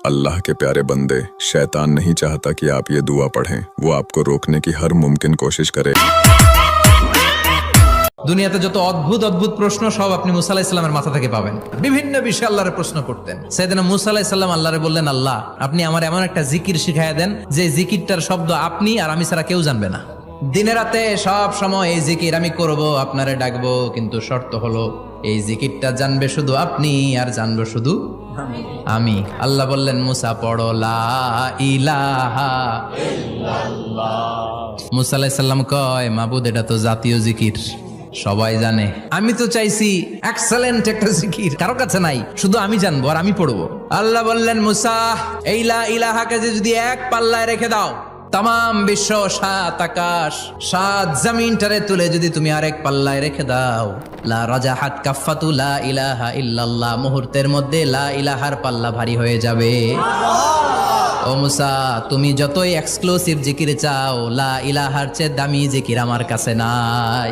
अल्लाह के प्यारे बंदे, शैतान नहीं चाहता कि आप ये दुआ पढ़ें। वो आपको रोकने की हर मुमकिन कोशिश करे। দুনিয়াতে যত অদ্ভুত অদ্ভুত প্রশ্ন সব আপনি মুসা আলাইহিস সালামের মাথা থেকে পাবেন। বিভিন্ন বিষয়ে আল্লাহরে প্রশ্ন করতেন। সাইয়েদনা মুসা আলাইহিস সালাম আল্লাহরে বললেন, আল্লাহ আপনি আমার এমন একটা জিকির শিখাইয়া দেন যে জিকিরটার শব্দ আপনি আর আমি ছাড়া কেউ জানবে না। দিনে রাতে সব সময় এই জিকির আমি করব, আপনারে ডাকবো, কিন্তু শর্ত হলো এই জিকিরটা জানবে শুধু আপনি আর জানবো শুধু আমি। আল্লাহ বললেন, মুসা পড়ো লা ইলাহা ইল্লাল্লাহ। মুসা আলাইহিস সালাম কয়, মাবুদ এটা তো জাতীয় জিকির, সবাই জানে। আমি তো চাইছি এক্সেলেন্ট একটা জিকির, কারো কাছে নাই, শুধু আমি জানবো আর আমি পড়বো। আল্লাহ বললেন, মুসা এই লা ইলাহাকে যদি এক পাল্লায় রেখে দাও, তাম বিশ্ব, 7 আকাশ 7 জমিনটারে তুলে যদি তুমি আরেক পাল্লায় রেখে দাও, লা রাজাহাত কাফাতু লা ইলাহা ইল্লাল্লাহ, মুহূর্তের মধ্যে লা ইলাহার পাল্লা ভারী হয়ে যাবে। ও মুসা, তুমি যতই এক্সক্লুসিভ জিকির চাও, লা ইলাহার চেয়ে দামি জিকির আমার কাছে নাই।